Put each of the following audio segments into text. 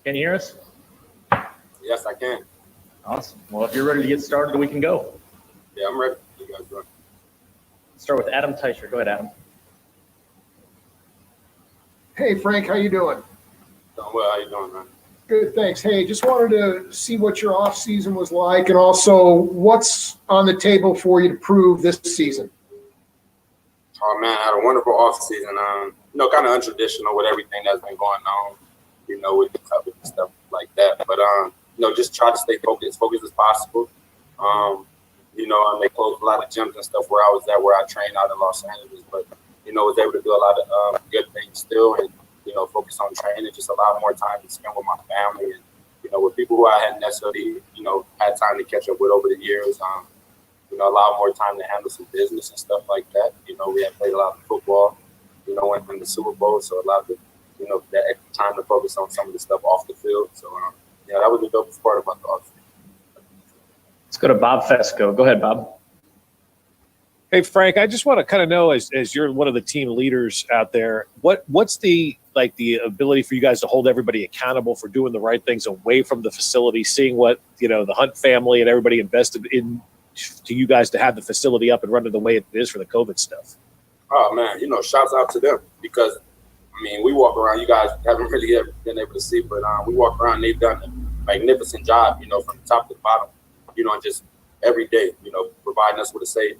Can you hear us? Yes, I can. Awesome. Well, if you're ready to get started, we can go. Yeah, I'm ready. You guys ready? Start with Adam Teicher. Go ahead, Adam. Hey, Frank, how you doing? Doing well. How you doing, man? Good, thanks. Hey, just wanted to see what your off season was like, and also what's on the table for you to prove this season. Oh man, I had a wonderful off season. Kind of untraditional with everything that's been going on, with the COVID and stuff like that. But just try to stay focused as possible. They closed a lot of gyms and stuff where I was at, where I trained out in Los Angeles, but was able to do a lot of good things still, and focus on training, just a lot more time to spend with my family and with people who I hadn't necessarily had time to catch up with over the years. A lot more time to handle some business and stuff like that. We had played a lot of football, went from the Super Bowl, so a lot of the, that extra time to focus on some of the stuff off the field. So, that was the dopest part about the offseason. Let's go to Bob Fesco. Go ahead, Bob. Hey, Frank, I just want to kind of know, as you're one of the team leaders out there, what's the ability for you guys to hold everybody accountable for doing the right things away from the facility, seeing what, the Hunt family and everybody invested in to you guys to have the facility up and running the way it is for the COVID stuff? Oh, man, shouts out to them because, we walk around. You guys haven't really ever been able to see, but we walk around. They've done a magnificent job, from the top to the bottom, and just every day, providing us with a safe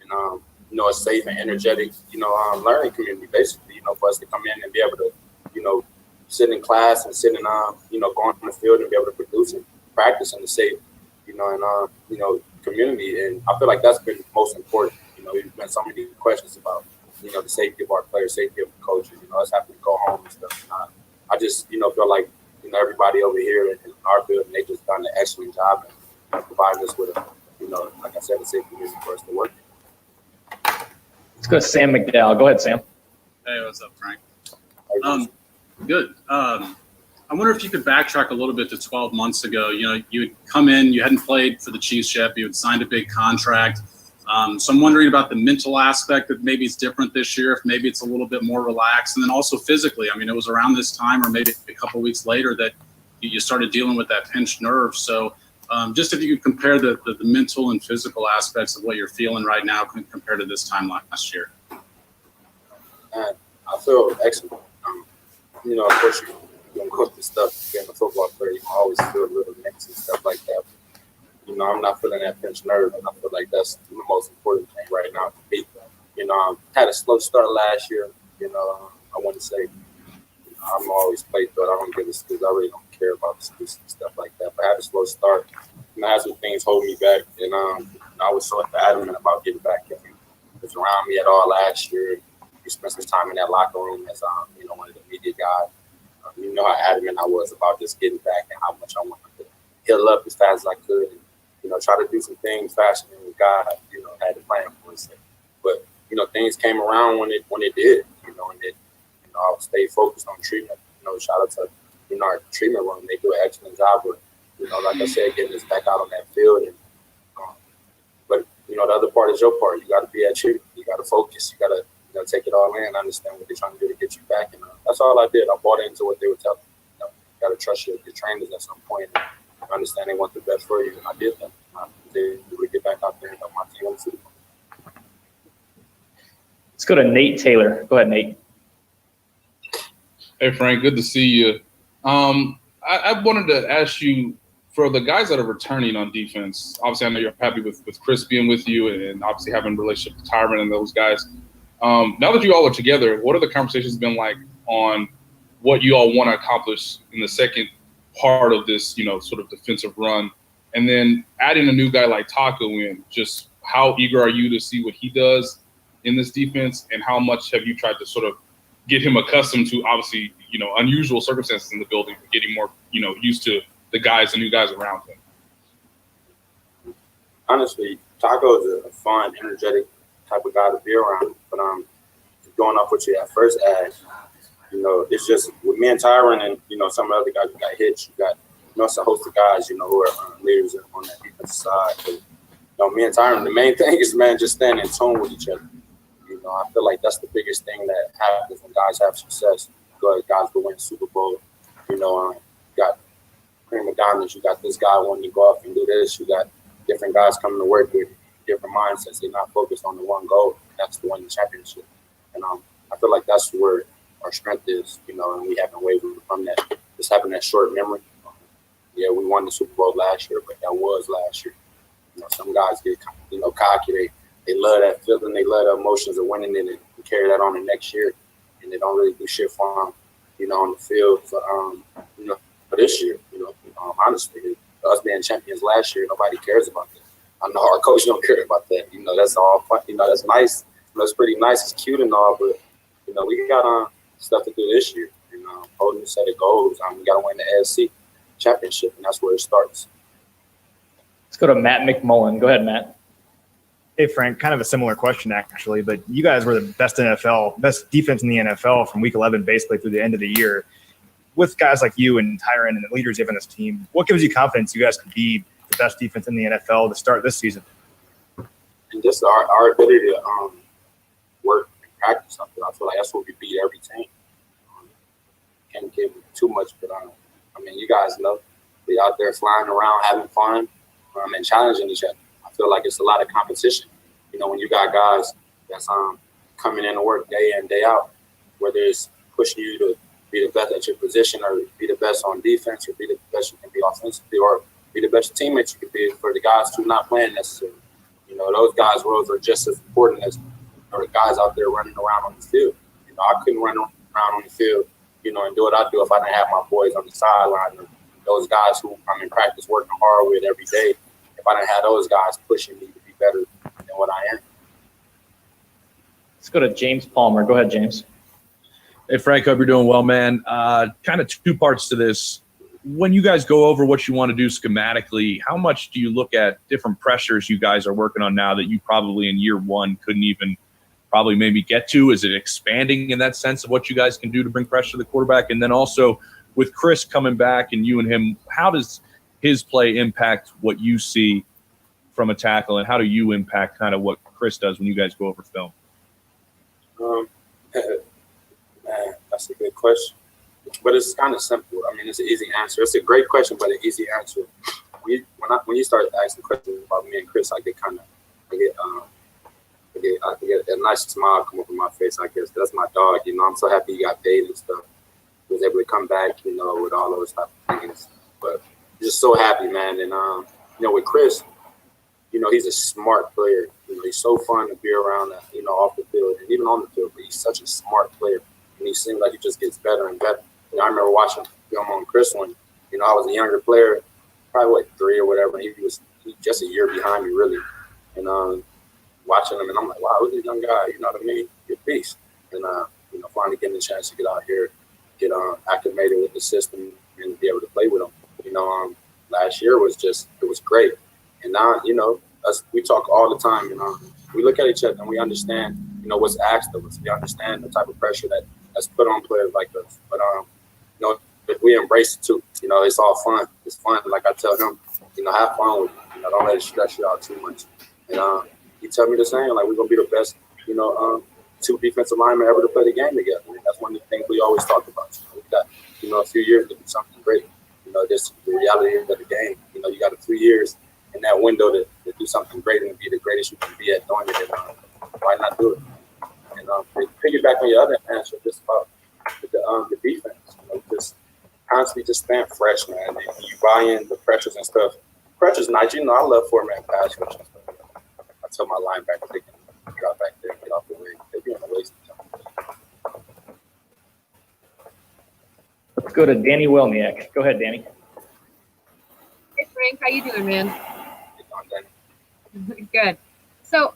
and, a safe and energetic, learning community, basically, for us to come in and be able to, sit in class and sit in, go on the field and be able to produce and practice in the safe, community. And I feel like that's been most important. There's been so many questions about, the safety of our players, safety of the coaches, us having to go home and stuff. And I just, feel like, everybody over here in our building, they just done an excellent job and providing us with a, like I said, a safe community for us to work in. Let's go to Sam McDowell. Go ahead, Sam. Hey, what's up, Frank? Good. I wonder if you could backtrack a little bit to 12 months ago. You had come in, you hadn't played for the Chiefs yet, you had signed a big contract. So I'm wondering about the mental aspect, that maybe it's different this year, if maybe it's a little bit more relaxed. And then also physically, it was around this time or maybe a couple of weeks later that you started dealing with that pinched nerve. So just if you could compare the mental and physical aspects of what you're feeling right now compared to this time last year. I feel excellent. Of course, you're going to go through stuff being a football player. You always feel a little mixed and stuff like that. I'm not feeling that pinched nerve, and I feel like that's the most important thing right now for me. Had a slow start last year. I want to say I'm always played through it. I don't give excuses. I really don't care about excuses and stuff like that. But I had a slow start, and I had some things hold me back. And I was so adamant about getting back. If you was around me at all last year, you spent some time in that locker room as one of the media guys. You know how adamant I was about just getting back and how much I wanted to heal up as fast as I could. And, try to do some things faster than God, had to plan for us. But, things came around when it did, and it, I would stay focused on treatment. Shout out to, our treatment room. They do an excellent job with, like I said, getting us back out on that field. And, but, the other part is your part. You got to be at treatment. You got to focus. You got to, take it all in and understand what they're trying to do to get you back. And that's all I did. I bought into what they were telling me. You got to trust your trainers at some point and understand they want the best for you. And I did that. I was able to get back out there and help my team on the Super Bowl. Let's go to Nate Taylor. Go ahead, Nate. Hey, Frank, good to see you. I wanted to ask you, for the guys that are returning on defense, obviously I know you're happy with Chris being with you and obviously having a relationship with Tyron and those guys. Now that you all are together, what are the conversations been like on what you all want to accomplish in the second part of this, sort of defensive run? And then adding a new guy like Taco in, just how eager are you to see what he does in this defense, and how much have you tried to sort of get him accustomed to, obviously, unusual circumstances in the building, but getting more, used to the new guys around him? Honestly, Taco is a fun, energetic type of guy to be around. But going off what you at first asked, it's just with me and Tyron and, some of the other guys who got hit, you got, it's a host of guys, who are leaders on that defensive side. But, me and Tyron, the main thing is, man, just staying in tune with each other. I feel like that's the biggest thing that happens when guys have success. Guys go win Super Bowl, got prima donnas. You got this guy wanting to go off and do this. You got different guys coming to work with different mindsets. They're not focused on the one goal. And that's to win the championship. And I feel like that's where our strength is, you know, and we haven't wavered from that. Just having that short memory. Yeah, we won the Super Bowl last year, but that was last year. You know, some guys get, you know, cocky. They love that feeling. They love the emotions of winning it and carry that on the next year. And they don't really do shit for them, you know, on the field. So, you know, for this year, you know, honestly, us being champions last year, nobody cares about that. I know our coach don't care about that. You know, that's all fun. You know, that's nice. You know, it's pretty nice. It's cute and all, but, you know, we got stuff to do this year. You know, holding a set of goals. We got to win the AFC championship, and that's where it starts. Let's go to Matt McMullen. Go ahead, Matt. Hey, Frank, kind of a similar question, actually, but you guys were the best defense in the NFL from week 11 basically through the end of the year. With guys like you and Teicher and the leaders you have on this team, what gives you confidence you guys could be the best defense in the NFL to start this season? And just our ability to work and practice. I feel like that's what we beat every team. Can't give too much, but I mean, you guys know we out there flying around, having fun, and challenging each other. I feel like it's a lot of competition. You know, when you got guys that's coming in to work day in, day out, whether it's pushing you to be the best at your position or be the best on defense or be the best you can be offensively or be the best teammate you can be for the guys who are not playing necessarily. You know, those guys' roles are just as important as the guys out there running around on the field. You know, I couldn't run around on the field, you know, and do what I do if I didn't have my boys on the sideline or those guys who I'm in practice working hard with every day. If I didn't have those guys pushing me to be better than what I am. Let's go to James Palmer. Go ahead, James. Hey, Frank, hope you're doing well, man. Kind of two parts to this. When you guys go over what you want to do schematically, how much do you look at different pressures you guys are working on now that you probably in year one couldn't even probably maybe get to? Is it expanding in that sense of what you guys can do to bring pressure to the quarterback? And then also with Chris coming back and you and him, how does his play impact what you see from a tackle, and how do you impact kind of what Chris does when you guys go over film? Man, that's a good question. But it's kind of simple. I mean, it's an easy answer. It's a great question, but an easy answer. When you start asking questions about me and Chris, I get a nice smile come over my face. I guess that's my dog. You know, I'm so happy he got paid and stuff. He was able to come back, you know, with all those type of things. But just so happy, man. And you know, with Chris, you know, he's a smart player. You know, he's so fun to be around, you know, off the field and even on the field. But he's such a smart player, and he seems like he just gets better and better. You know, I remember watching film on Chris when, you know, I was a younger player, probably like 3 or whatever. And he was just a year behind me, really. And watching him, and I'm like, wow, who's this young guy? You know what I mean? You're a beast. And you know, finally getting the chance to get out here, get acclimated with the system, and be able to play with him. You know, last year was great. And now, you know, we talk all the time. You know, we look at each other and we understand, you know, what's asked of us. We understand the type of pressure that's put on players like us. But you know, if we embrace it too. You know, it's all fun. It's fun. Like I tell him, you know, have fun with it. You know, don't let it stress you out too much. And he tell me the same. Like, we're gonna be the best, you know, 2 defensive linemen ever to play the game together. And that's one of the things we always talk about. You know, we got, you know, a few years to do something great. You know, just the reality of the game. You know, you got 3 years in that window to do something great and be the greatest you can be at doing it. And why not do it? And piggyback on your other answer, just about the defense. You know, just constantly just staying fresh, man. And you buy in the pressures and stuff. Pressures nice. You know, I love 4-man pass rush and stuff. I tell my linebackers they can drop back there and get off the way. They're being a waste of time. Let's go to Danny Welniak. Go ahead, Danny. Hey, Frank. How you doing, man? Danny. Good. So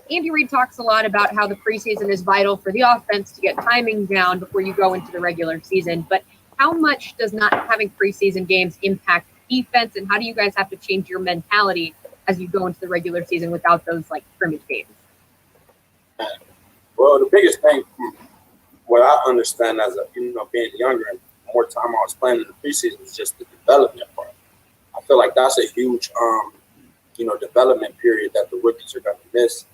Andy Reid talks a lot about how the preseason is vital for the offense to get timing down before you go into the regular season. But how much does not having preseason games impact defense, and how do you guys have to change your mentality as you go into the regular season without those like scrimmage games? Well, the biggest thing, what I understand as a, you know, being younger and more time I was playing in the preseason was just the development part. I feel like that's a huge, you know, development period that the rookies are going to miss.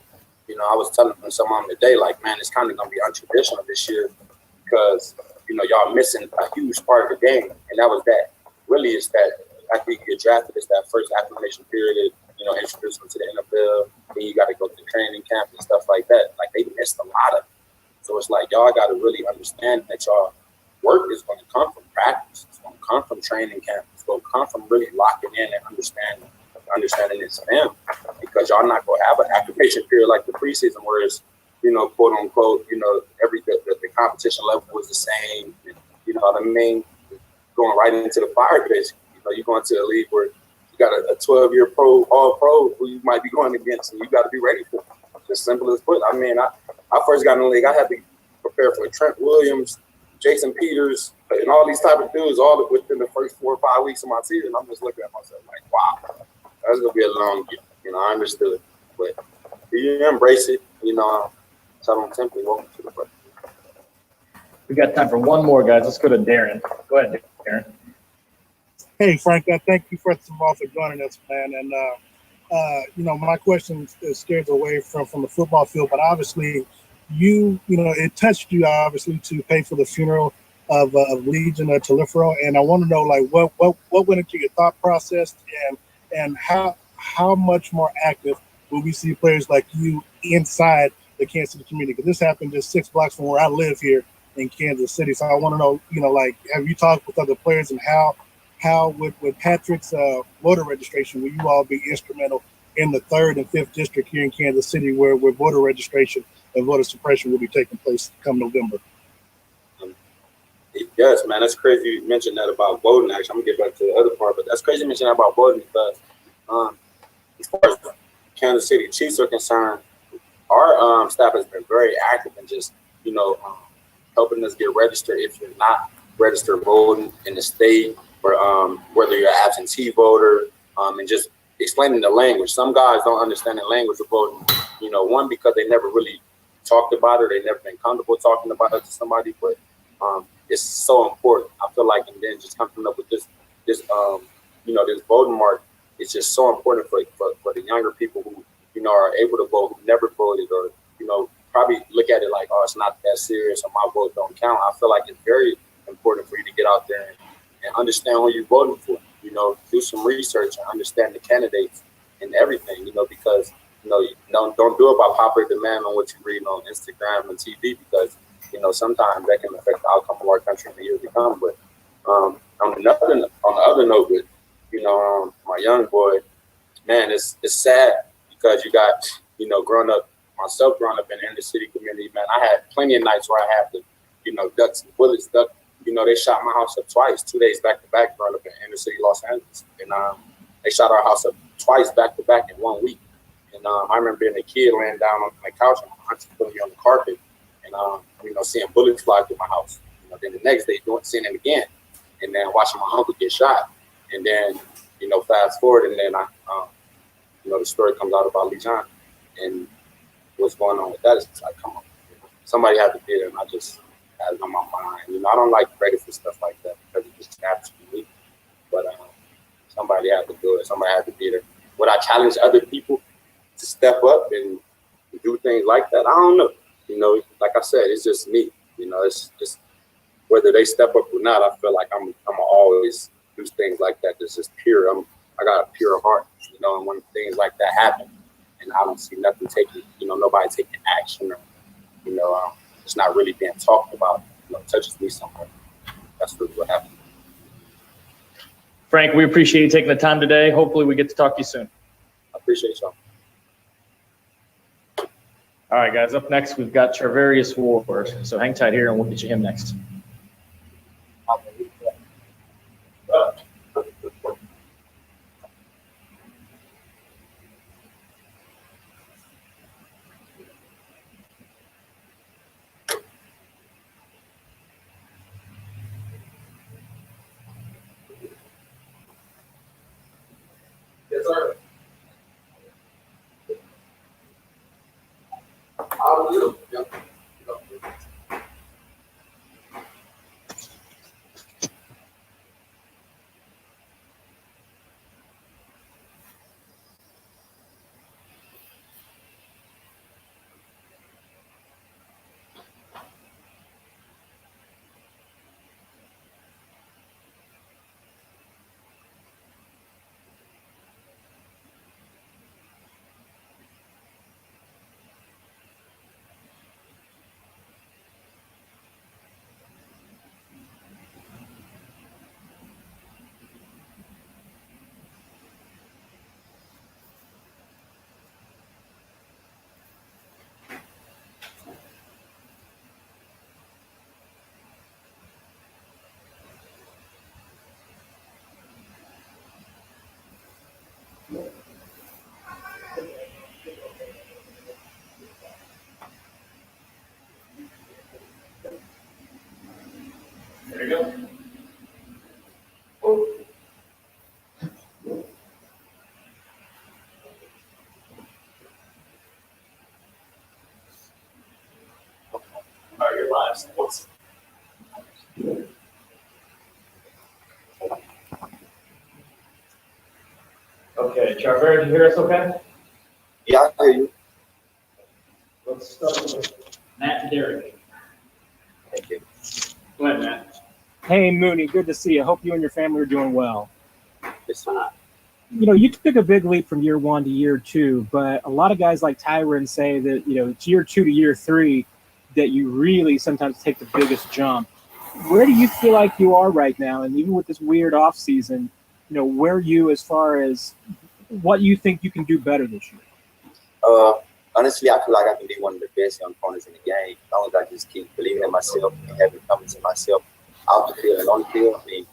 You know, I was telling someone today, like, man, it's kind of going to be untraditional this year because, you know, y'all missing a huge part of the game, and that was that. really it's that after you get drafted, it's that first acclimation period, introduce them to the NFL. Then you got to go to training camp and stuff like that. Like, they missed a lot of it. So it's like, y'all got to really understand that y'all work is going to come from practice. It's going to come from training camp. It's going to come from really locking in and understanding this film, because y'all not going to have an acclimation period like the preseason where it's, quote unquote, the competition level was the same. And, you know what I mean? Going right into the fire pit. You're going to a league where you got a 12-year pro, all pro, who you might be going against, and you got to be ready for it. It's as simple as put. I mean, I first got in the league, I had to prepare for Trent Williams, Jason Peters, and all these type of dudes all within the first 4 or 5 weeks of my season. I'm just looking at myself like, wow, that's going to be a long year. I understood. But you embrace it, tell them simply, welcome to the play. We got time for one more, guys. Let's go to Darren. Go ahead, Darren. Hey, Frank, thank you first of all for joining us, man. And, my question steers away from the football field, but obviously it touched you, obviously, to pay for the funeral of Legion Telifero. And I want to know, like, what went into your thought process, and how much more active will we see players like you inside the Kansas City community? Because this happened just 6 blocks from where I live here in Kansas City. So I want to know, have you talked with other players, and how with Patrick's voter registration, will you all be instrumental in the 3rd and 5th district here in Kansas City, where voter registration and voter suppression will be taking place come November? Yes, man, that's crazy you mentioned that about voting. Actually, I'm gonna get back to the other part, but that's crazy you mentioned that about voting, because as far as Kansas City Chiefs are concerned, our staff has been very active in just helping us get registered if you're not registered voting in the state, or whether you're an absentee voter, and just explaining the language. Some guys don't understand the language of voting, one, because they never really talked about it, they never been comfortable talking about it to somebody, but it's so important. I feel like, and then just coming up with this voting mark, it's just so important for the younger people who, are able to vote, who never voted, or, probably look at it like, oh, it's not that serious, or my vote don't count. I feel like it's very important for you to get out there and understand who you're voting for, do some research and understand the candidates and everything, because, don't do it by popular demand on what you read on Instagram and TV, because, sometimes that can affect the outcome of our country in the years to come. But on the other note, with, my young boy, man, it's sad, because you got, growing up in the inner city community, man, I had plenty of nights where I had to, duck some bullets, they shot my house up twice, 2 days back to back, growing up in inner city Los Angeles. And they shot our house up twice back to back in 1 week. And I remember being a kid laying down on my couch and my auntie putting me on the carpet, and seeing bullets fly through my house. Then the next day seeing it again, and then watching my uncle get shot. And then, fast forward, and then the story comes out about Legion, and what's going on with that is like, come on, somebody had to be there, and I just had it on my mind. I don't like ready for stuff like that, because it just happens to me. But somebody had to do it. Somebody had to be there. Would I challenge other people to step up and do things like that? I don't know. Like I said, it's just me. It's just whether they step up or not. I feel like I'm always do things like that. That's just pure. I got a pure heart. And when things like that happen, and I don't see nothing taking, nobody taking action, or it's not really being talked about, touches me somewhere. That's really what happened. Frank, we appreciate you taking the time today. Hopefully we get to talk to you soon. I appreciate y'all. All right, guys, up next, we've got Charvarius Ward. So hang tight here, and we'll get you him next. Yes, sir. How are you? Yep. There you go. All right, you're live. Okay, Charvarius, you hear us okay? Yeah, I hear you. Let's start with Matt and Derrick. Thank you. Go ahead, Matt. Hey, Mooney, good to see you. Hope you and your family are doing well. Yes, sir. You took a big leap from year 1 to year 2, but a lot of guys like Teicher say that, it's year 2 to year 3 that you really sometimes take the biggest jump. Where do you feel like you are right now? And even with this weird off season, where are you as far as what you think you can do better this year? Honestly, I feel like I can be one of the best young corners in the game. As long as I just keep believing in myself and having confidence in myself out the field and on the field. I mean,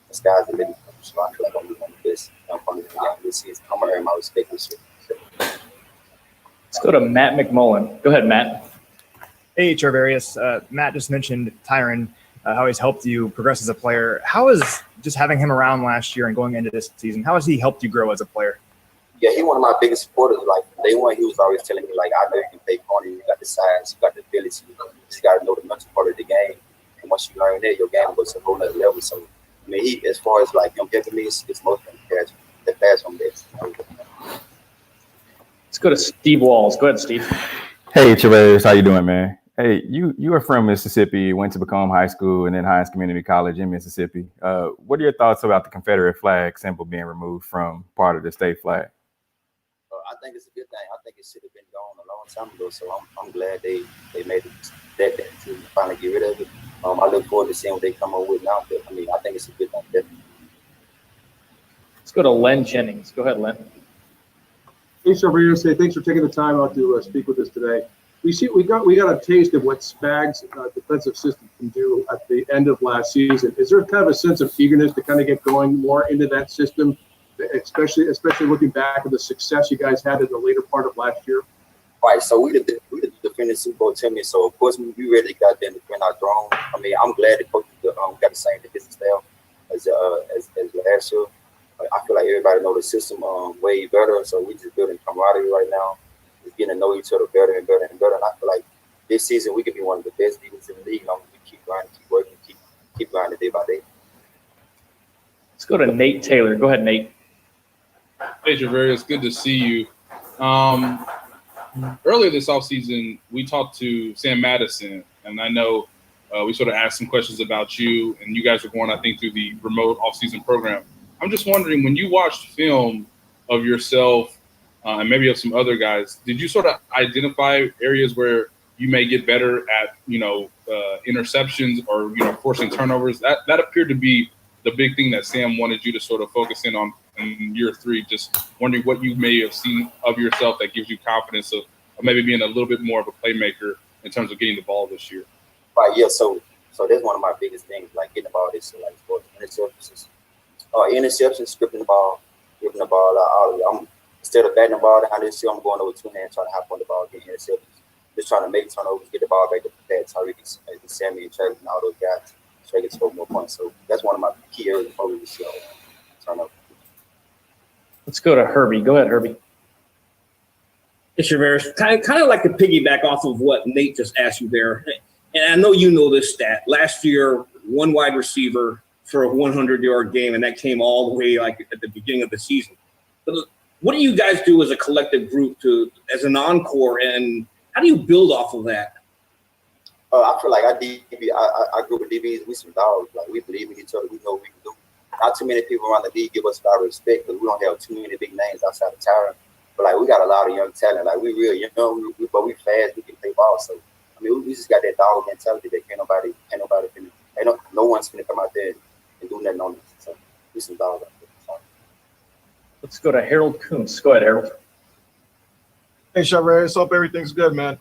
the sky's the limit. So I feel like I'm one of the best young corners in the game this season. I'm going to earn my respect this year. Let's go to Matt McMullen. Go ahead, Matt. Hey, Charvarius. Matt just mentioned Tyron, how he's helped you progress as a player. How is just having him around last year and going into this season, how has he helped you grow as a player? Yeah, he's one of my biggest supporters. Like, day one, he was always telling me, like, I know you can play corner. You got the size, you got the ability. You just got to know the mental part of the game. And once you learn that, your game goes to a whole other level. So, I mean, he, as far as, like, him helping me, it's most of the pass on this. Let's go to Steve Walls. Go ahead, Steve. Hey, Charvarius, how you doing, man? Hey, you are from Mississippi, went to Macomb High School and then Hines Community College in Mississippi. What are your thoughts about the Confederate flag symbol being removed from part of the state flag? I think it's a good thing. I think it should have been gone a long time ago. So I'm glad they made it that to finally get rid of it. I look forward to seeing what they come up with now. But I mean, I think it's a good thing. Definitely. Let's go to Len Jennings. Go ahead, Len. Hey, Charvarius, thanks for taking the time out to speak with us today. We got a taste of what Spag's defensive system can do at the end of last season. Is there kind of a sense of eagerness to kind of get going more into that system, especially looking back at the success you guys had in the later part of last year? Right. So we the defending Super Bowl champion. So of course we really got them to win our throne. I mean, I'm glad the coaches got the same defensive style as last year. I feel like everybody know the system way better. So we just building camaraderie right now. Just getting to know each other better and better and better. And I feel like this season we could be one of the best defenses in the league. We keep grinding, keep working, keep grinding day by day. Let's go to Nate Taylor. Go ahead, Nate. Hey, Charvarius, good to see you. Earlier this offseason, we talked to Sam Madison, and I know we sort of asked some questions about you, and you guys were going, I think, through the remote offseason program. I'm just wondering, when you watched film of yourself and maybe of some other guys, did you sort of identify areas where you may get better at, interceptions or, forcing turnovers? That appeared to be the big thing that Sam wanted you to sort of focus in on in year 3. Just wondering what you may have seen of yourself that gives you confidence of maybe being a little bit more of a playmaker in terms of getting the ball this year. Right. Yeah. So that's one of my biggest things, like getting the ball this year, like for interceptions, scripting the ball, giving the ball out. Instead of batting the ball down this year, I'm going over 2 hands, trying to hop on the ball, get interceptions. Just trying to make turnovers, get the ball back to Tyreek and Sammy and Travis and all those guys, so I can score more points. So that's one of my key areas for me this year. Turnover. Let's go to Herbie. Go ahead, Herbie. It's Charvarius. Kind of like to piggyback off of what Nate just asked you there. And I know you know this stat. Last year, one wide receiver for a 100-yard game, and that came all the way like at the beginning of the season. But what do you guys do as a collective group as an encore, and how do you build off of that? I feel like our group of DBs, we some dogs. Like, we believe in each other. We know what we can do. Not too many people around the league give us a lot of respect because we don't have too many big names outside of Tyron. But like, we got a lot of young talent. Like, we real young, but we fast. We can play ball. So I mean, we just got that dog mentality that no one's gonna come out there and do nothing on us. So we some dogs out there. So. Let's go to Harold Kuntz. Go ahead, Harold. Hey, Charvarius, hope everything's good, man.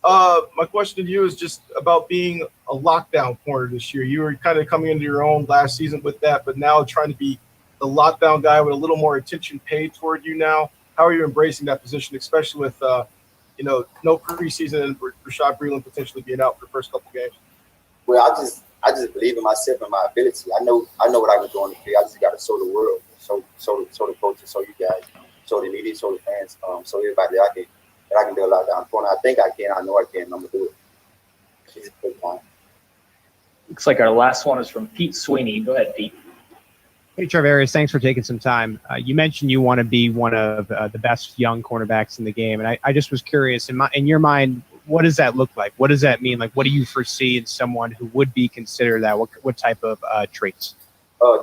My question to you is just about being a lockdown corner this year. You were kind of coming into your own last season with that, but now trying to be the lockdown guy with a little more attention paid toward you now. How are you embracing that position, especially with, no preseason and Rashad Breeland potentially being out for the first couple games? Well, I just believe in myself and my ability. I know what I can do on the field. I just got to show the world, show the coaches, show you guys, show the media, show the fans, show everybody that I can do a lot down the corner. I think I can. I know I can. I'm gonna do it. It's a good time. Looks like our last one is from Pete Sweeney. Go ahead, Pete. Hey, Charvarius, thanks for taking some time. You mentioned you want to be one of the best young cornerbacks in the game, and I just was curious, in your mind, what does that look like? What does that mean? Like, what do you foresee in someone who would be considered that? What type of traits?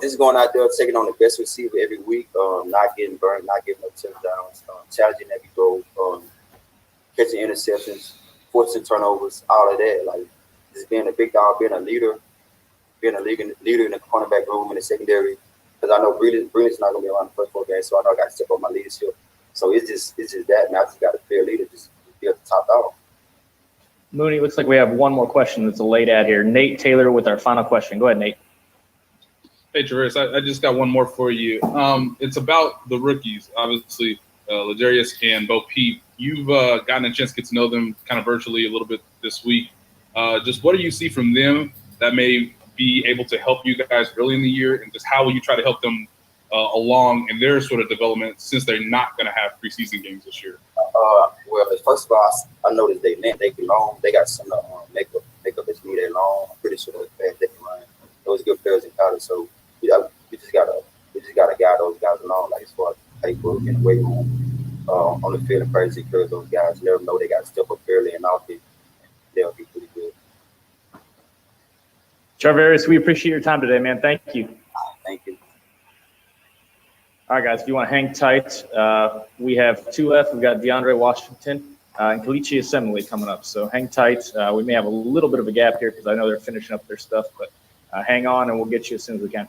Just going out there, taking on the best receiver every week, not getting burned, not giving up touchdowns, challenging every goal, catching interceptions, forcing turnovers, all of that. Like, just being a big dog, being a leader in the cornerback room, in the secondary. Because I know Brilliant's not gonna be around the first 4 games, so I know I got to step up my leadership. So it's just that, and I just got to be a leader, just be at the top dog. Mooney, looks like we have one more question that's a late ad here. Nate Taylor with our final question. Go ahead, Nate. Hey, Charvarius, I just got one more for you. It's about the rookies, obviously, Ladarius and Bo Peep. You've gotten a chance to get to know them kind of virtually a little bit this week. Just what do you see from them that may be able to help you guys early in the year, and just how will you try to help them along in their sort of development since they're not going to have preseason games this year? Well, first of all, I noticed they can long. They got some makeup that's needed long. I'm pretty sure they're fast, they can run. Those good players in college, so we just gotta guide those guys along, like as far as paperwork and weight room on the field and practice, encourage those guys. Let them know they got to step up early and often. They'll be pretty good. Charvarius, we appreciate your time today, man. Thank you. Thank you. All right, guys, if you want to hang tight, we have 2 left. We've got DeAndre Washington and Kelechi Osemele coming up. So hang tight. We may have a little bit of a gap here because I know they're finishing up their stuff, but hang on and we'll get you as soon as we can.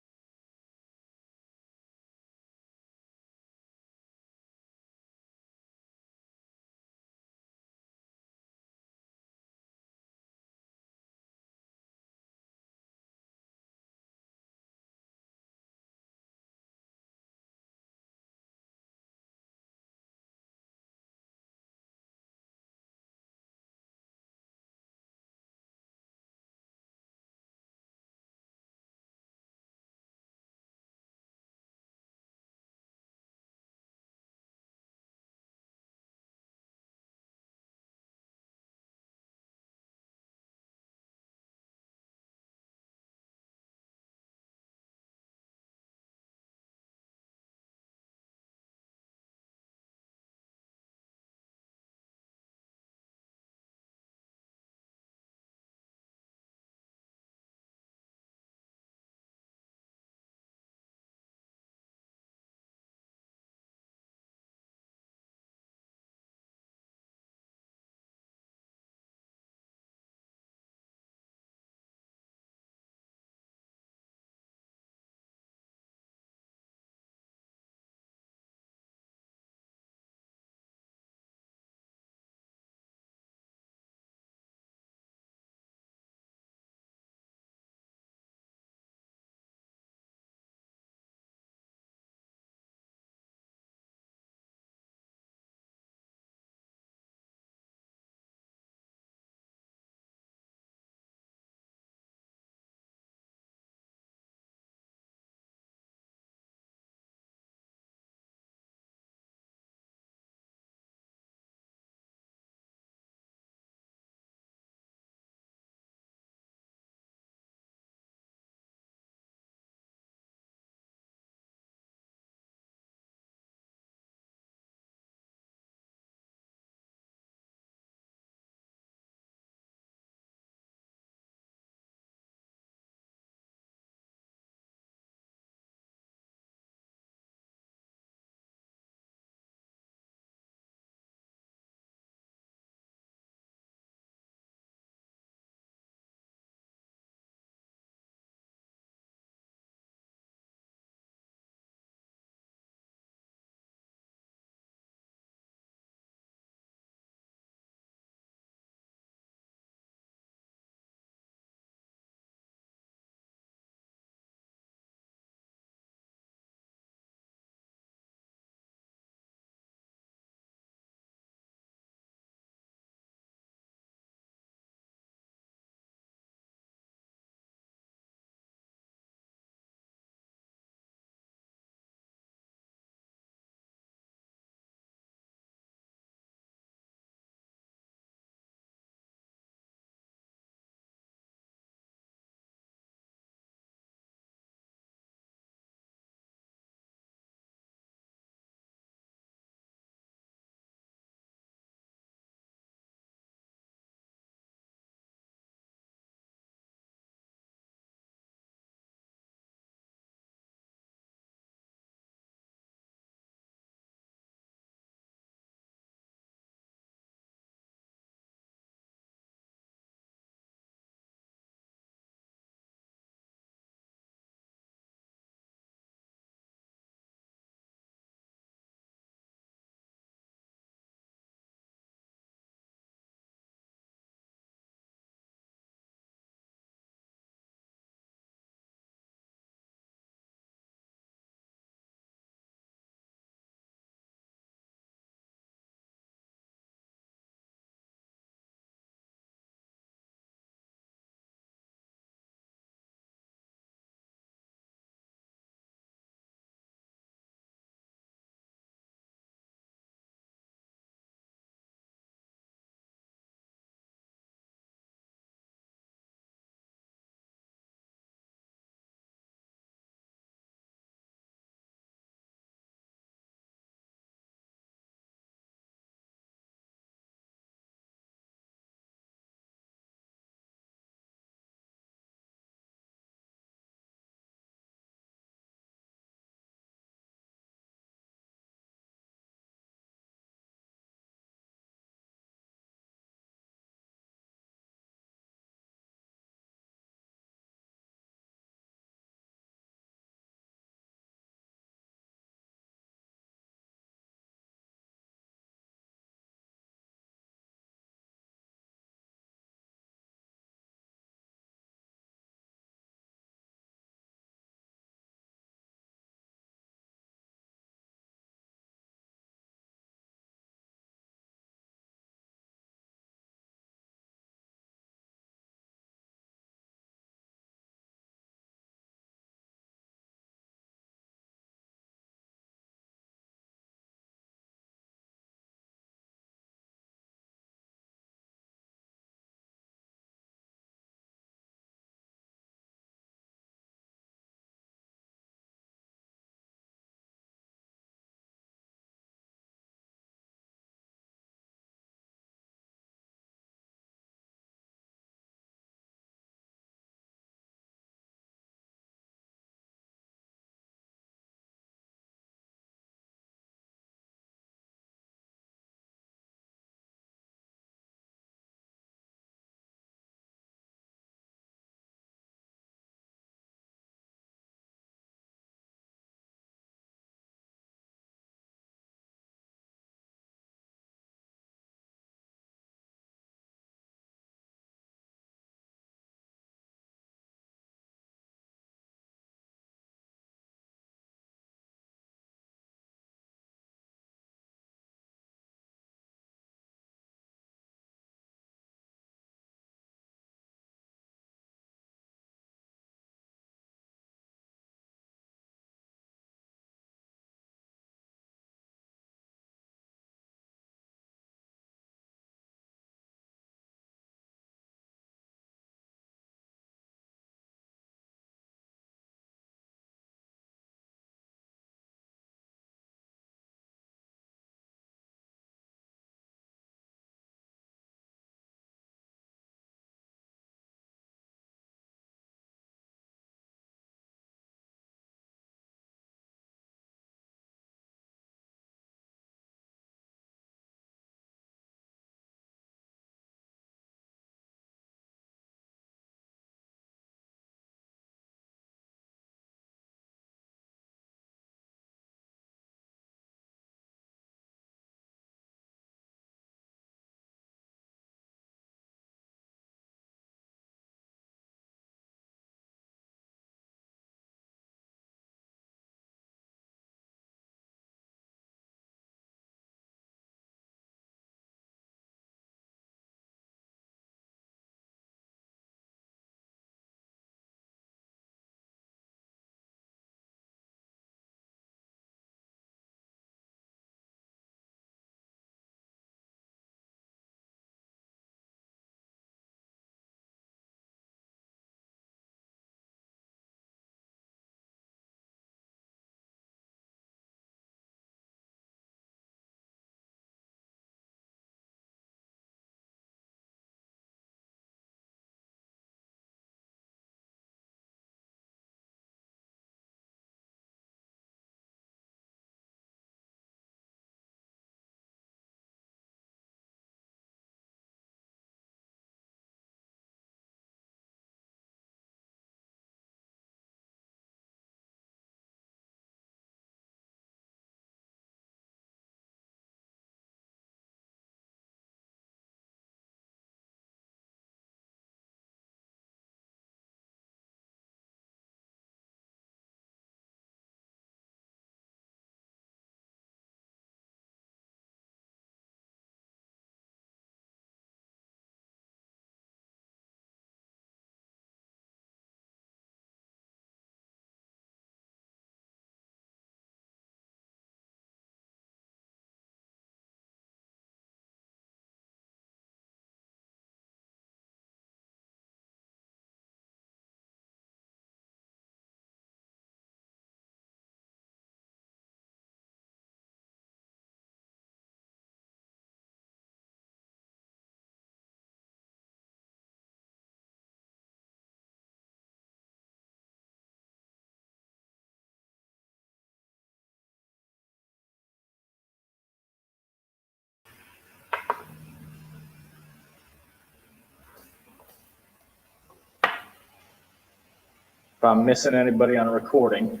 If I'm missing anybody on a recording,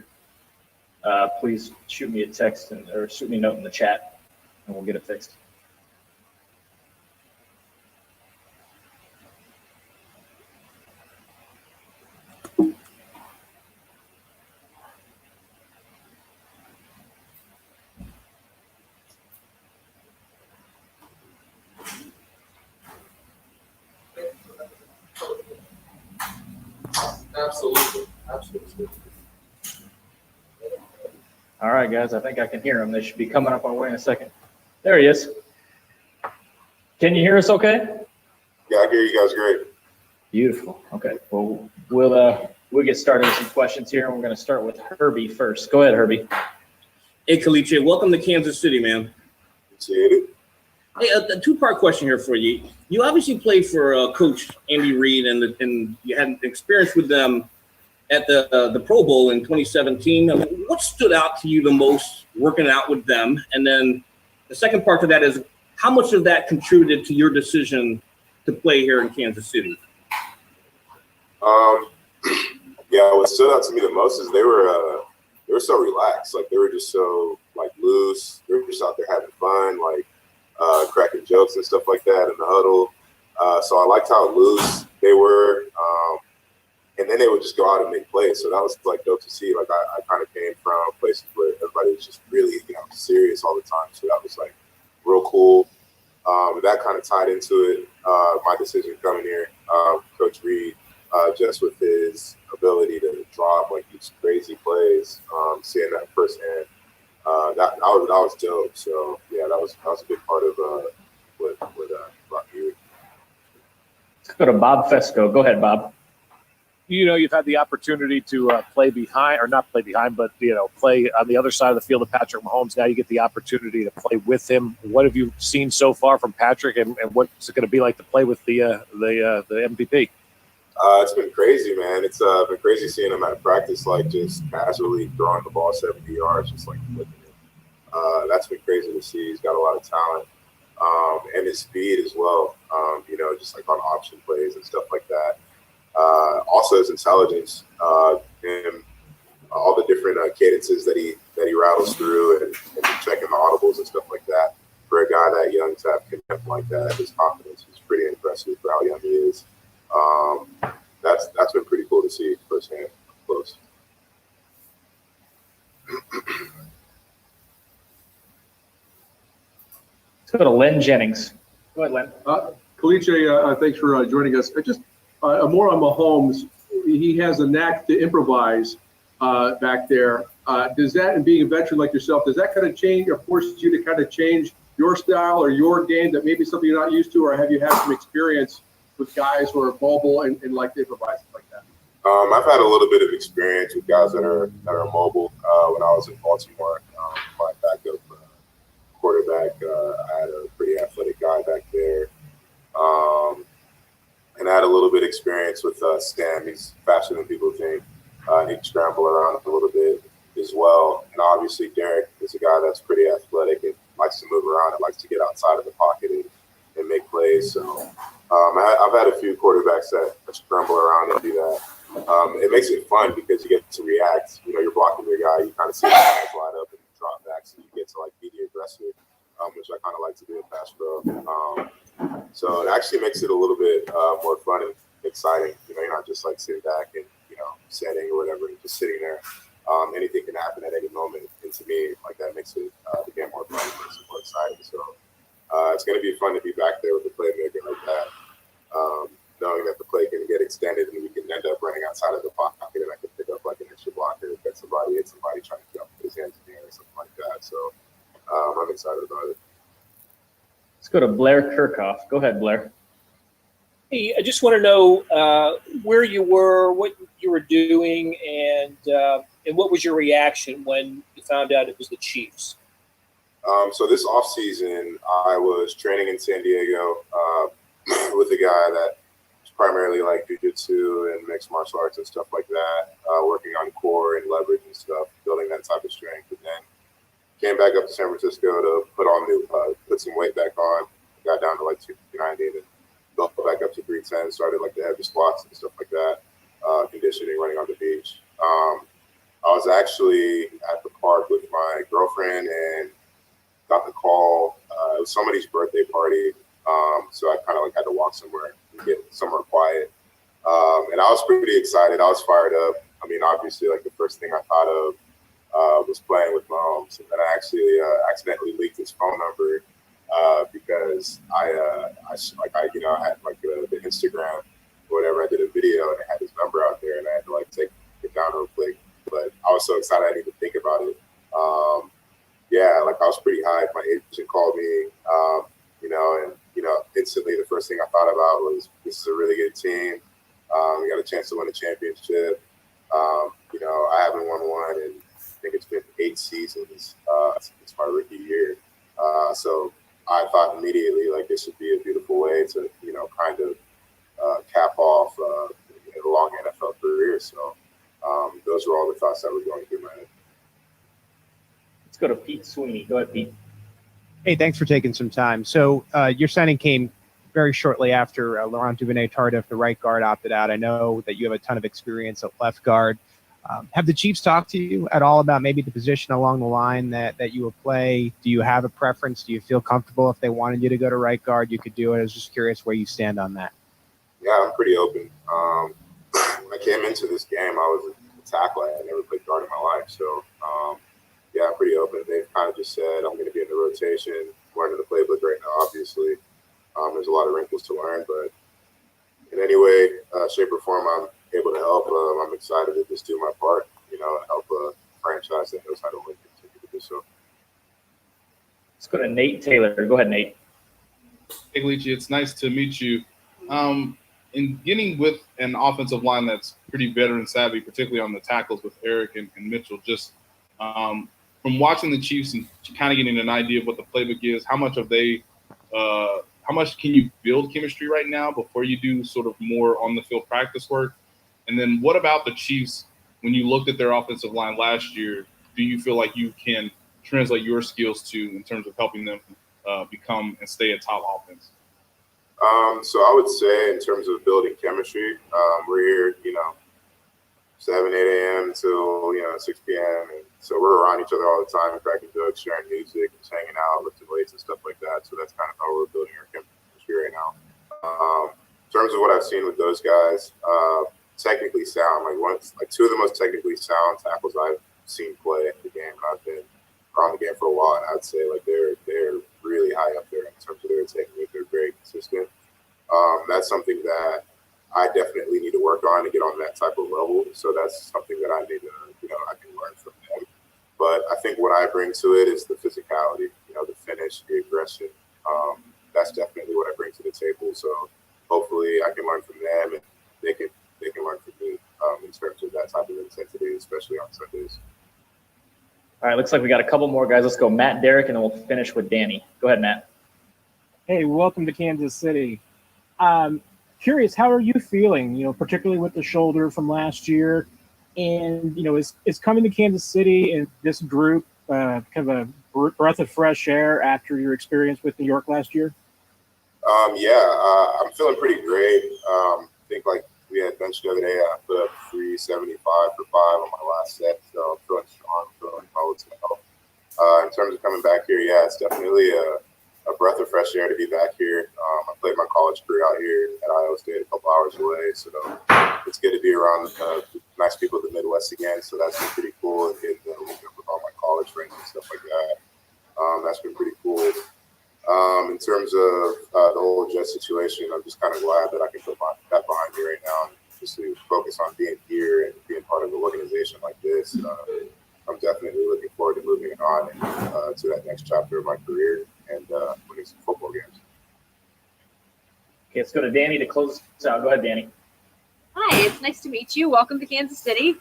please shoot me a text or shoot me a note in the chat, and we'll get it fixed. Absolutely. Absolutely. All right, guys, I think I can hear them. They should be coming up our way in a second. There he is. Can you hear us okay? Yeah, I hear you guys great. Beautiful. Okay, well, we'll get started with some questions here, and we're going to start with Herbie first. Go ahead, Herbie. Hey, Kelechi, welcome to Kansas City, man. Appreciate it. Hey, a two-part question here for you. You obviously played for Coach Andy Reid, and you had experience with them at the Pro Bowl in 2017. I mean, what stood out to you the most working out with them? And then the second part to that is, how much of that contributed to your decision to play here in Kansas City? Yeah, what stood out to me the most is they were so relaxed. Like, they were just so loose. They were just out there having fun, cracking jokes and stuff like that in the huddle. So I liked how loose they were. And then they would just go out and make plays. So that was dope to see. I kind of came from places where everybody was just really, serious all the time. So that was real cool. That kind of tied into it. My decision coming here, Coach Reid, just with his ability to drop these crazy plays, seeing that firsthand, that was dope. So yeah, that was a big part of what brought me here. Let's go to Bob Fesco. Go ahead, Bob. You've had the opportunity to play behind, or not play behind, but play on the other side of the field of Patrick Mahomes. Now you get the opportunity to play with him. What have you seen so far from Patrick, and what's it going to be like to play with the MVP? It's been crazy, man. It's been crazy seeing him at practice, just casually throwing the ball 70 yards, just flipping it. That's been crazy to see. He's got a lot of talent, and his speed as well. Just on option plays and stuff like that. Also his intelligence, and all the different cadences that he rattles through, and checking the audibles and stuff like that. For a guy that young to have connect like that, his confidence is pretty impressive for how young he is. That's been pretty cool to see firsthand, up close. Let's go to Len Jennings. Go ahead, Len. Kelechi, thanks for joining us. More on Mahomes. He has a knack to improvise back there. Does that, and being a veteran like yourself, does that kind of change or forces you to kind of change your style or your game that maybe something you're not used to, or have you had some experience with guys who are mobile and like to improvise like that? I've had a little bit of experience with guys that are mobile. When I was in Baltimore, my backup quarterback, I had a pretty athletic guy back there. And I had a little bit of experience with Stam. He's faster than people think. He can scramble around a little bit as well. And obviously Derrick is a guy that's pretty athletic and likes to move around and likes to get outside of the pocket and make plays. So I've had a few quarterbacks that scramble around and do that. It makes it fun because you get to react. You're blocking your guy. You kind of see the guys line up and drop back, so you get to be the aggressor, which I kind of like to do in pass pro. So it actually makes it a little bit more fun and exciting. You're not just sitting back and setting or whatever, and just sitting there. Anything can happen at any moment, and to me, that makes it the game more fun, makes it more exciting. So it's going to be fun to be back there with a playmaker like that, knowing that the play can get extended and we can end up running outside of the pocket, and I can pick up an extra blocker, hit somebody trying to get up with his hands in the air or something like that. So I'm excited about it. Let's go to Blair Kirchhoff. Go ahead, Blair. Hey, I just want to know where you were, what you were doing, and what was your reaction when you found out it was the Chiefs? So this offseason, I was training in San Diego with a guy that was primarily jiu-jitsu and mixed martial arts and stuff like that, working on core and leverage and stuff, building that type of strength. And then came back up to San Francisco to put some weight back on. Got down to 290 and then built back up to 310. Started the heavy squats and stuff like that. conditioning, running on the beach. I was actually at the park with my girlfriend and got the call. It was somebody's birthday party, so I kind of like had to walk somewhere and get somewhere quiet. And I was pretty excited. I was fired up. I mean, obviously, like the first thing I thought of was playing with Mahomes, and then I actually accidentally leaked his phone number because I had like the Instagram or whatever. I did a video and I had his number out there, and I had to like take it down real quick. But I was so excited I didn't even think about it. Yeah, like I was pretty hyped. My agent called me, and instantly the first thing I thought about was this is a really good team. We got a chance to win a championship. I haven't won one, and I think it's been 8 seasons. It's my rookie year, so I thought immediately like this would be a beautiful way to kind of cap off a long NFL career. So those were all the thoughts that were going through my head. Let's go to Pete Sweeney. Go ahead, Pete. Hey, thanks for taking some time. So your signing came very shortly after Laurent Duvernay-Tardif, the right guard, opted out. I know that you have a ton of experience at left guard. Have the Chiefs talked to you at all about maybe the position along the line that you will play? Do you have a preference? Do you feel comfortable if they wanted you to go to right guard, you could do it? I was just curious where you stand on that. Yeah, I'm pretty open. When I came into this game, I was a tackler. I had never played guard in my life. So, yeah, I'm pretty open. They've kind of just said I'm going to be in the rotation, learning the playbook right now, obviously. There's a lot of wrinkles to learn, but in any way, shape, or form I'm able to help, I'm excited to just do my part, and help a franchise that knows how to win continue to do so. Let's go to Nate Taylor. Go ahead, Nate. Hey, Kelechi, it's nice to meet you. In getting with an offensive line that's pretty veteran savvy, particularly on the tackles with Derrick and Mitchell, just from watching the Chiefs and kind of getting an idea of what the playbook is, how much can you build chemistry right now before you do sort of more on the field practice work? And then what about the Chiefs, when you looked at their offensive line last year, do you feel like you can translate your skills to in terms of helping them become and stay a top offense? So I would say in terms of building chemistry, we're here, 7, 8 a.m. until, 6 p.m. And so we're around each other all the time, cracking jokes, sharing music, just hanging out, lifting weights and stuff like that. So that's kind of how we're building our chemistry right now. In terms of what I've seen with those guys, technically sound, like 2 of the most technically sound tackles I've seen play the game. And I've been around the game for a while, and I'd say like they're really high up there in terms of their technique. They're very consistent. That's something that I definitely need to work on to get on that type of level. So that's something that I need to, I can learn from them. But I think what I bring to it is the physicality, the finish, the aggression. That's definitely what I bring to the table. So hopefully I can learn from them, and they can learn from me in terms of that type of intensity, especially on Sundays. All right, looks like we got a couple more guys. Let's go Matt, Derrick, and then we'll finish with Danny. Go ahead, Matt. Hey, welcome to Kansas City. Curious, how are you feeling, particularly with the shoulder from last year? And, is coming to Kansas City and this group kind of a breath of fresh air after your experience with New York last year? I'm feeling pretty great. I think like we had mentioned the other day, I put up 375 for 5 on my last set. So I'm feeling strong, feeling well it's going to help. In terms of coming back here, yeah, it's definitely a breath of fresh air to be back here. I played my college career out here at Iowa State, a couple hours away. So it's good to be around nice people of the Midwest again. So that's been pretty cool. And getting to link up with all my college friends and stuff like that. That's been pretty cool. In terms of the whole Jet situation, I'm just kind of glad that I can put that behind me right now and just to focus on being here and being part of an organization like this. I'm definitely looking forward to moving on to that next chapter of my career and winning some football games. Okay, let's go to Danny to close us out. Go ahead, Danny. Hi, it's nice to meet you. Welcome to Kansas City.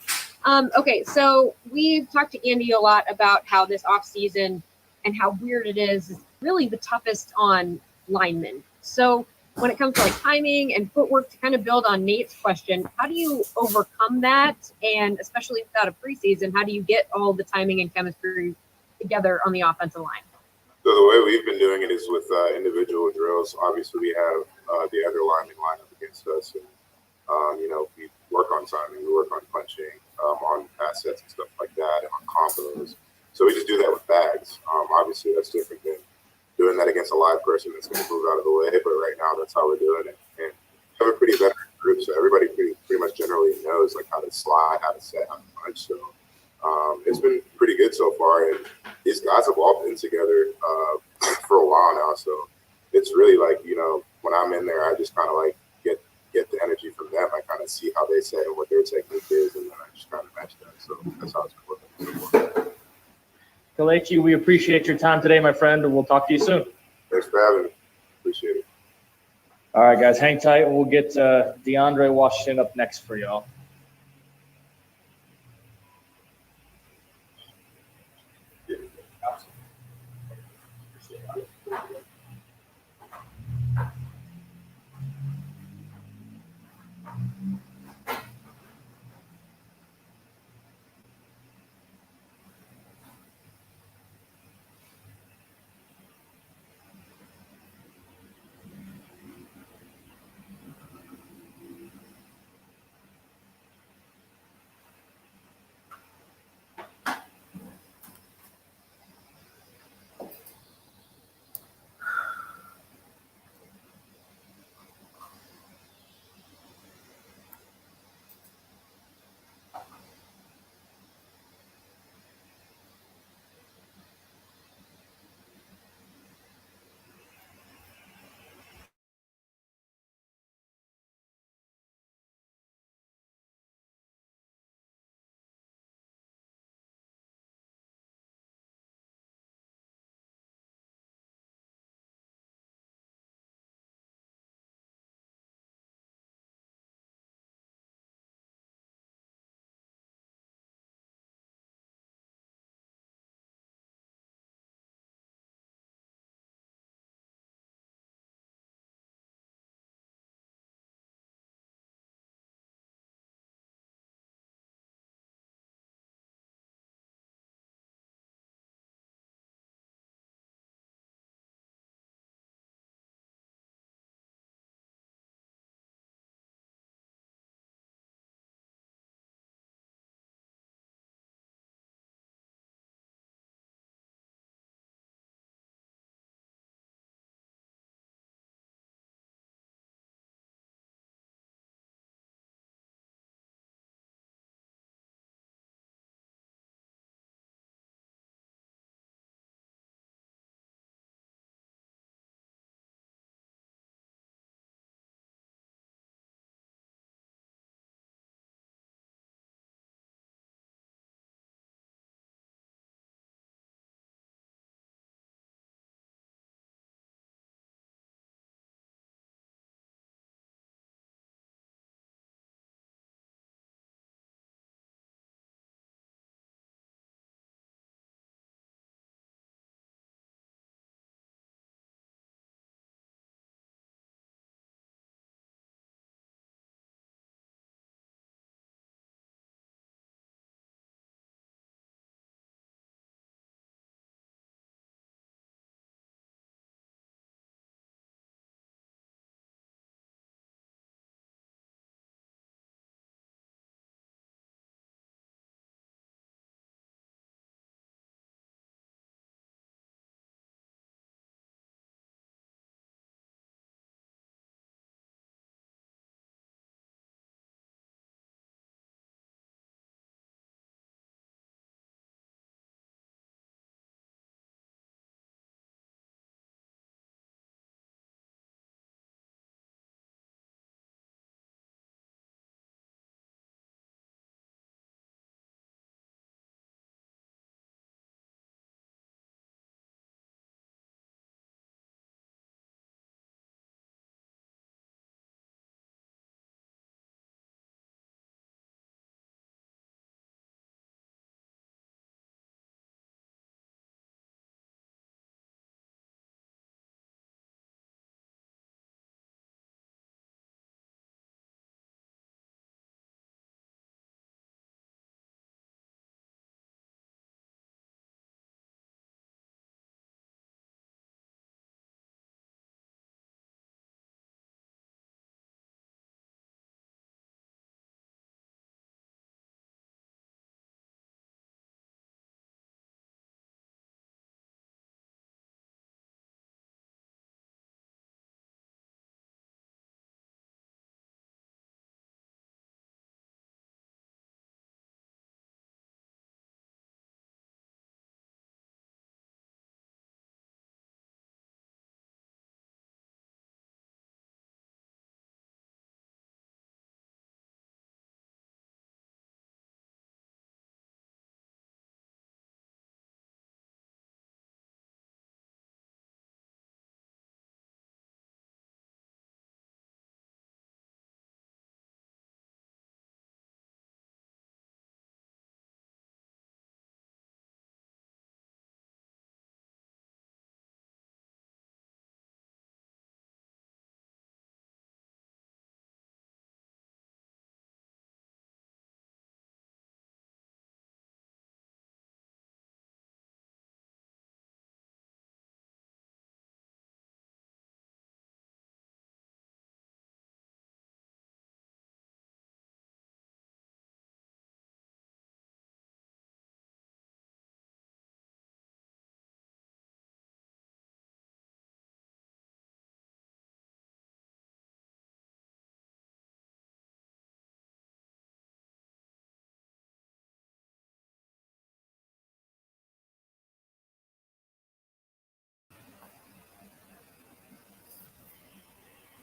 Okay, so we've talked to Andy a lot about how this offseason and how weird it is really the toughest on linemen. So when it comes to like timing and footwork, to kind of build on Nate's question, how do you overcome that? And especially without a preseason, how do you get all the timing and chemistry together on the offensive line? So the way we've been doing it is with individual drills. Obviously, we have the other linemen line up against us, and work on timing, we work on punching, on pass sets and stuff like that, and on combos. So we just do that with bags. Obviously, that's different than doing that against a live person that's going to move out of the way. But right now, that's how we're doing it. And we have a pretty veteran group, so everybody pretty much generally knows like how to slide, how to set, how to punch. So it's been pretty good so far. And these guys have all been together for a while now. So it's really like, you know, when I'm in there, I just kind of like get the energy from them. I kind of see how they say and what their technique is, and then I just kind of match that. So that's how it's been working. Kelechi, we appreciate your time today, my friend, and we'll talk to you soon. Thanks for having me. Appreciate it. All right, guys, hang tight. We'll get DeAndre Washington up next for y'all.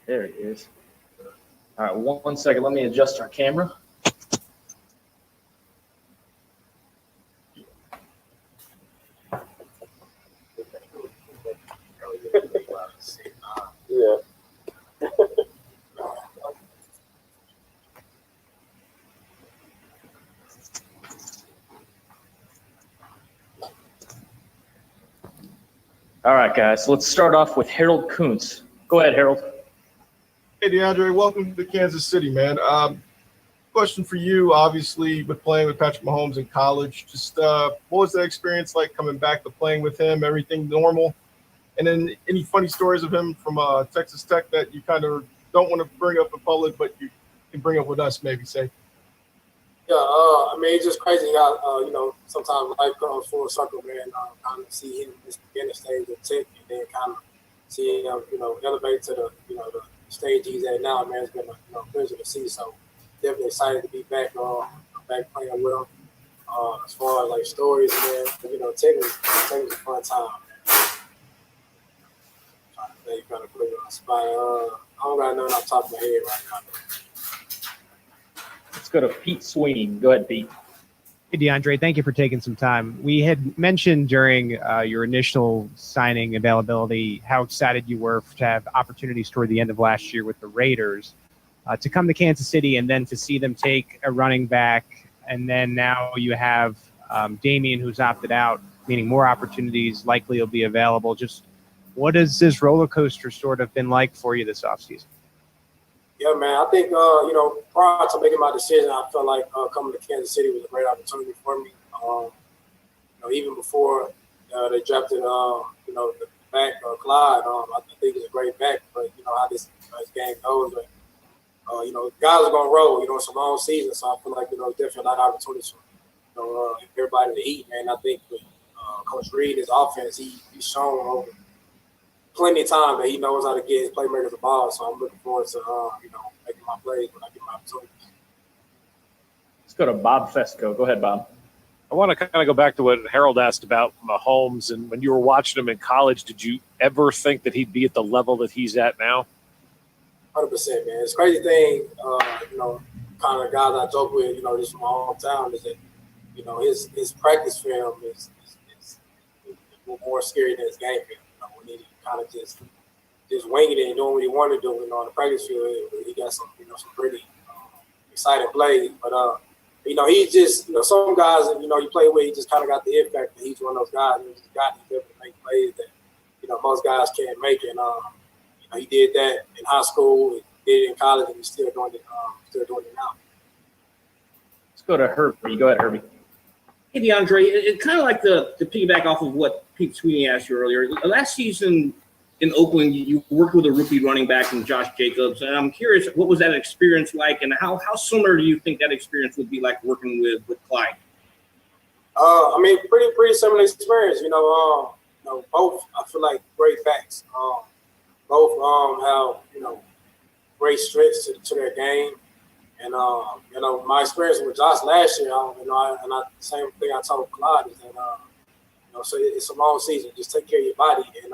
There he is. All right, one second. Let me adjust our camera. Yeah. All right, guys. So let's start off with Harold Kuntz. Go ahead, Harold. Hey, DeAndre, welcome to Kansas City, man. Question for you, obviously, with playing with Patrick Mahomes in college. Just what was that experience like coming back to playing with him? Everything normal? And then any funny stories of him from Texas Tech that you kind of don't want to bring up in public, but you can bring up with us, maybe, say? Yeah, I mean, it's just crazy how, sometimes life comes full circle, man. Kind of see him in this beginning stage of Tech and then kind of see him, elevate to the, the stage he's at now, man. It's been a pleasure to see. So definitely excited to be back playing with him. As far as like stories, man, Tech was a fun time, man. You kind of put it on the spot. I don't got nothing off the top of my head right now. Let's go to Pete Sweeney. Go ahead, Pete. Hey, DeAndre, thank you for taking some time. We had mentioned during your initial signing availability how excited you were to have opportunities toward the end of last year with the Raiders to come to Kansas City and then to see them take a running back. And then now you have Damian, who's opted out, meaning more opportunities likely will be available. Just what has this roller coaster sort of been like for you this offseason? Yeah, man. I think, prior to making my decision, I felt like coming to Kansas City was a great opportunity for me. Even before they drafted, the back, Clyde, I think he's a great back. But, how this game goes, guys are going to roll. It's a long season. So I feel like, definitely a lot of opportunities for, everybody to eat, man. I think with Coach Reed, his offense, he's shown over plenty of time that he knows how to get his playmakers the ball. So I'm looking forward to, making my plays when I get my opportunities. Let's go to Bob Fesco. Go ahead, Bob. I want to kind of go back to what Harold asked about Mahomes. And when you were watching him in college, did you ever think that he'd be at the level that he's at now? 100%, man. It's a crazy thing, kind of guys I joke with, just from my hometown, is that, his practice film is more scary than his game film. When he kind of just winging it and doing what he wanted to do, on the practice field, he got some, some pretty exciting plays. But, he's just, some guys that, you play with, he just kind of got the it factor. He's one of those guys who's got to be able to make plays that, most guys can't make. And, he did that in high school, he did it in college, and he's still doing it now. Let's go to Herbie. Go ahead, Herbie. Hey, DeAndre, it's kind of like the piggyback off of what Pete Sweeney asked you earlier. Last season in Oakland, you worked with a rookie running back in Josh Jacobs, and I'm curious, what was that experience like, and how similar do you think that experience would be like working with Clyde? Pretty similar experience. Both I feel like great backs. Both have great strengths to their game. And, my experience with Josh last year, same thing I told Clyde is that, so it's a long season. Just take care of your body. And,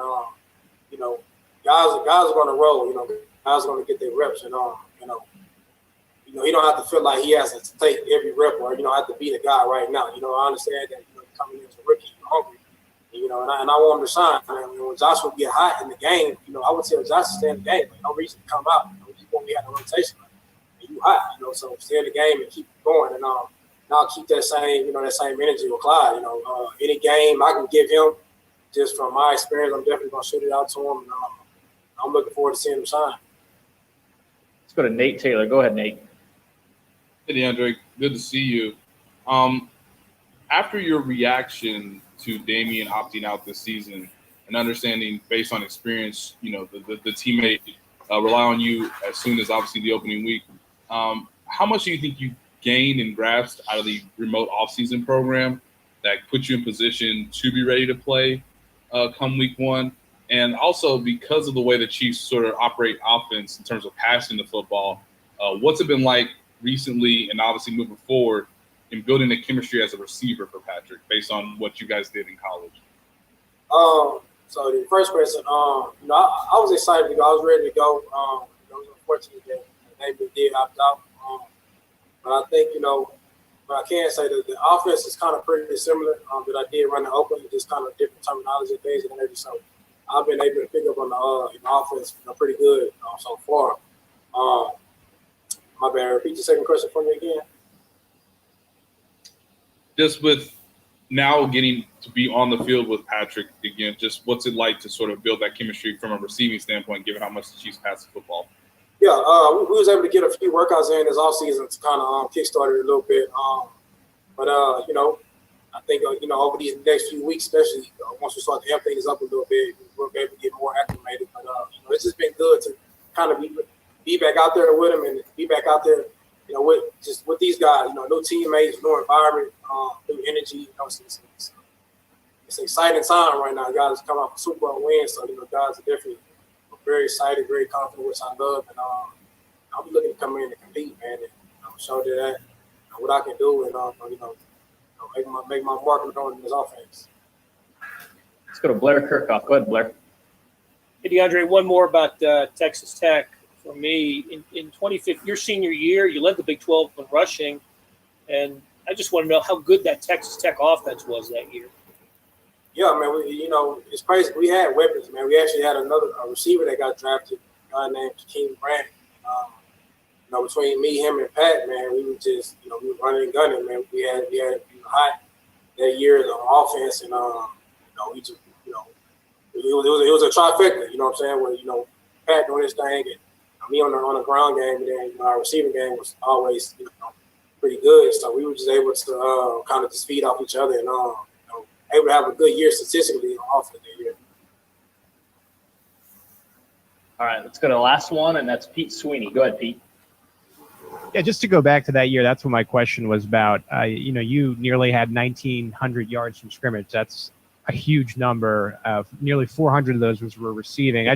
guys are going to roll. Guys are going to get their reps. And, he don't have to feel like he has to take every rep or, have to be the guy right now. I understand that, coming in as a rookie, you're hungry. And I want him to shine. When Josh would get hot in the game, I would tell Josh to stay in the game. No reason to come out. He won't be out of rotation. You hot, so stay in the game and keep going, and I'll keep that same energy with Clyde. Any game I can give him, just from my experience, I'm definitely gonna shoot it out to him, and I'm looking forward to seeing him shine. Let's go to Nate Taylor. Go ahead, Nate. Hey, DeAndre, good to see you. After your reaction to Damian opting out this season, and understanding based on experience, the teammate rely on you as soon as obviously the opening week. How much do you think you gained and grasped out of the remote offseason program that puts you in position to be ready to play come week one? And also because of the way the Chiefs sort of operate offense in terms of passing the football, what's it been like recently and obviously moving forward in building a chemistry as a receiver for Patrick based on what you guys did in college? So the first question, I was excited to go. I was ready to go. unfortunate that maybe did opt out. But I think, but I can say that the offense is kind of pretty similar that I did run in Oakland, just kind of different terminology and things and everything. So I've been able to pick up on the offense pretty good so far. My bad. Repeat the second question for me again. Just with now getting to be on the field with Patrick again, just what's it like to sort of build that chemistry from a receiving standpoint, given how much the Chiefs pass the football? Yeah, we was able to get a few workouts in this offseason to kind of kickstart it a little bit. But I think, over these next few weeks, especially once we start to amp things up a little bit, we'll be able to get more acclimated. But, it's just been good to kind of be back out there with them and be back out there, with these guys, new teammates, new environment, new energy. It's an exciting time right now. Guys come out for Super Bowl wins, so, guys are definitely very excited, very confident, which I love. And I'll be looking to come in and compete, man, and show that what I can do and, make my mark on this offense. Let's go to Blair Kirkhoff. Go ahead, Blair. Hey, DeAndre, one more about Texas Tech for me. In 2015, your senior year, you led the Big 12 in rushing, and I just want to know how good that Texas Tech offense was that year. Yeah, man, it's crazy. We had weapons, man. We actually had another receiver that got drafted, a guy named King Brand. Between me, him, and Pat, man, we were just, we were running and gunning, man. We had hot that year on offense, and we just, it was a trifecta. You know what I'm saying? Where Pat doing his thing, and me on the ground game, and then our receiving game was always pretty good. So we were just able to kind of just feed off each other and able to have a good year statistically on offense that year. All right, let's go to the last one, and that's Pete Sweeney. Go ahead, Pete. Yeah, just to go back to that year, that's what my question was about. You nearly had 1,900 yards from scrimmage. That's a huge number. Nearly 400 of those were receiving.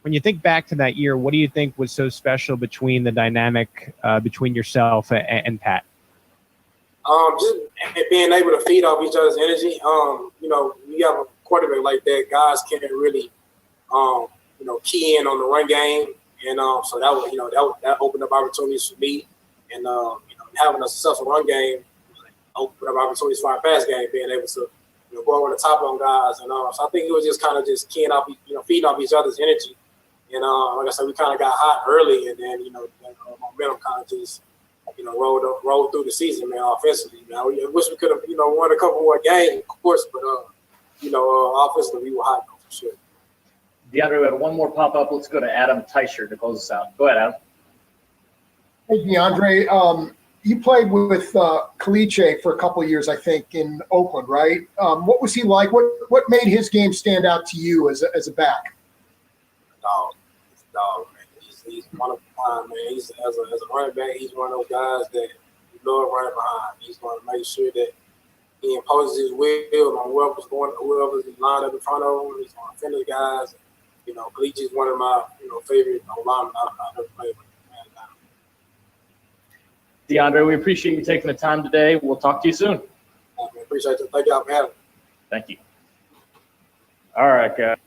When you think back to that year, what do you think was so special between the dynamic between yourself and Pat? Just being able to feed off each other's energy. You have a quarterback like that, guys can't really, key in on the run game. And so that opened up opportunities for me, and having a successful run game opened up opportunities for our pass game, being able to go over the top on guys, and so I think it was just kind of just keying off, feeding off each other's energy, and like I said, we kind of got hot early, and then momentum kind of just rolled through the season, man. Offensively, man, I wish we could have won a couple more games, of course, but offensively we were hot for sure. DeAndre, we have one more pop-up. Let's go to Adam Teicher to close us out. Go ahead, Adam. Hey, DeAndre, you played with Kelechi for a couple of years, I think, in Oakland, right? What was he like? What made his game stand out to you as a back? Dog, man. He's one of a kind, man. He's as a running back, he's one of those guys that you love running behind. He's going to make sure that he imposes his will on whoever's lined up in front of him. He's going to finish guys. Kelechi is one of my favorite linemen I've ever played with. DeAndre, we appreciate you taking the time today. We'll talk to you soon. I appreciate it. Thank y'all for having me. Thank you. All right, guys.